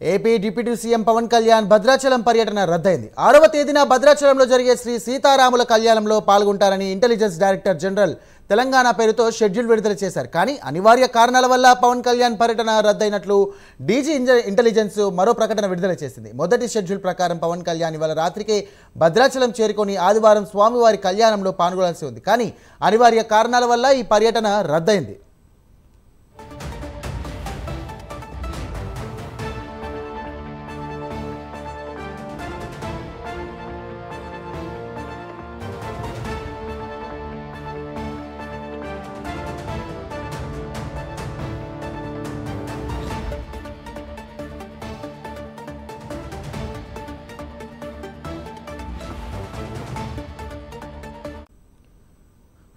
AP deputy CM Pawan Kalyan Bhadrachalam పర్యటన రద్దయింది. 6వ తేదీన భద్రాచలంలో జరిగే శ్రీ సీతారాముల కళ్యాణంలో పాల్గొంటారని ఇంటెలిజెన్స్ డైరెక్టర్ జనరల్ తెలంగాణ పేరుతో షెడ్యూల్ విడుదల చేశారు. కానీ అనివార్య కారణాల వల్ల పవన్ కళ్యాణ్ పర్యటన రద్దయినట్లు డీజీ ఇంటెలిజెన్స్ మరో ప్రకటన విడుదల చేసింది. మొదటి షెడ్యూల్ ప్రకారం పవన్ కళ్యాణ్ ఇవాళ రాత్రికే భద్రాచలం చేరుకొని ఆదివారం స్వామివారి కళ్యాణంలో పాల్గొనాల్సి ఉంది. కానీ అనివార్య కారణాల వల్ల ఈ పర్యటన రద్దయింది.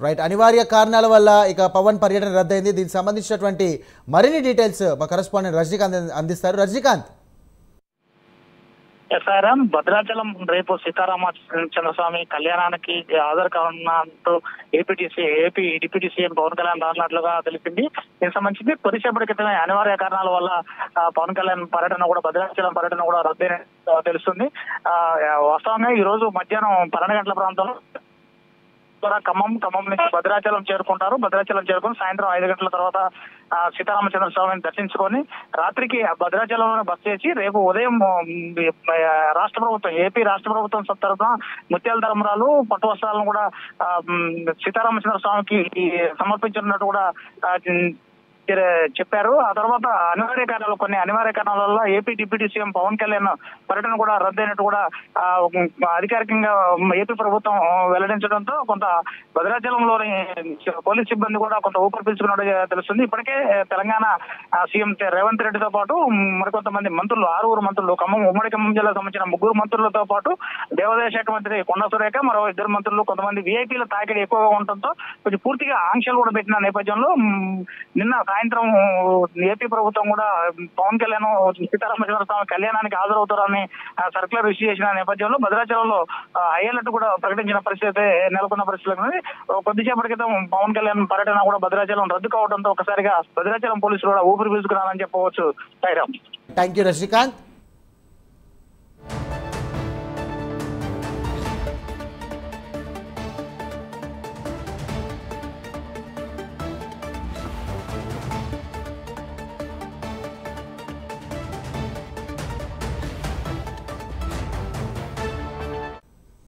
రైట్, అనివార్య కారణాల వల్ల ఇక పవన్ పర్యటన రద్దయింది. దీనికి సంబంధించినటువంటి మరిన్ని డీటెయిల్స్ మా కరెస్పాండెంట్ రజనీకాంత్ అందిస్తారు. రజనీకాంత్, ఎస్ఆర్ఎం భద్రాచలం రేపు సీతారామచంద్రస్వామి కళ్యాణానికి హాజరు కానున్నట్టు AP deputy CM Pawan Kalyan రానున్నట్లుగా తెలిసింది. దీనికి సంబంధించి కొద్దిసేపటి క్రితమే అనివార్య కారణాల వల్ల పవన్ కళ్యాణ్ పర్యటన కూడా భద్రాచలం పర్యటన కూడా రద్దయిన తెలుస్తుంది. వాస్తవంగా ఈ రోజు మధ్యాహ్నం 12 గంటల ప్రాంతంలో ఖమ్మం నుంచి భద్రాచలం చేరుకుంటారు. భద్రాచలం చేరుకుని సాయంత్రం 5 గంటల తర్వాత సీతారామచంద్ర స్వామిని దర్శించుకొని రాత్రికి భద్రాచలంలో బస చేసి రేపు ఉదయం ఏపీ రాష్ట్ర ప్రభుత్వం తరఫున ముత్యాల ధర్మరాలు పట్టు వస్త్రాలను కూడా సీతారామచంద్ర స్వామికి సమర్పించనున్నట్టు కూడా చెప్పారు. ఆ తర్వాత కొన్ని అనివార్య కారణాల వల్ల AP deputy CM Pawan Kalyan పర్యటన కూడా రద్దయినట్టు కూడా అధికారికంగా ఏపీ ప్రభుత్వం వెల్లడించడంతో కొంత భద్రాచలంలోని పోలీస్ సిబ్బంది కూడా కొంత ఊపిరి పీల్చుకున్నట్టు తెలుస్తుంది. ఇప్పటికే తెలంగాణ సీఎం రేవంత్ రెడ్డితో పాటు మరికొంతమంది మంత్రులు 6 మంత్రులు ఉమ్మడి ఖమ్మం జిల్లాకు సంబంధించిన 3 మంత్రులతో పాటు దేవాదాయ శాఖ మంత్రి కొండా సురేఖ, మరో 2 మంత్రులు, కొంతమంది వీఐపీల తాకిడి ఎక్కువగా ఉండటంతో కొంచెం పూర్తిగా ఆంక్షలు కూడా పెట్టిన నేపథ్యంలో నిన్న సాయంత్రం ఏపీ ప్రభుత్వం కూడా పవన్ కళ్యాణ్ సీతారామచంద్ర స్వామి కళ్యాణానికి హాజరవుతారని సర్క్యులర్ ఇష్యూ చేసిన నేపథ్యంలో భద్రాచలంలో అయ్యేటట్టు కూడా ప్రకటించిన పరిస్థితి నెలకొన్న పరిస్థితి. కొద్దిసేపటి క్రితం పవన్ కళ్యాణ్ పర్యటన కూడా భద్రాచలం రద్దు కావడంతో ఒకసారిగా భద్రాచలం పోలీసులు కూడా ఊపిరి పీల్చుకున్నారని చెప్పవచ్చు. Thank you Rajinikanth.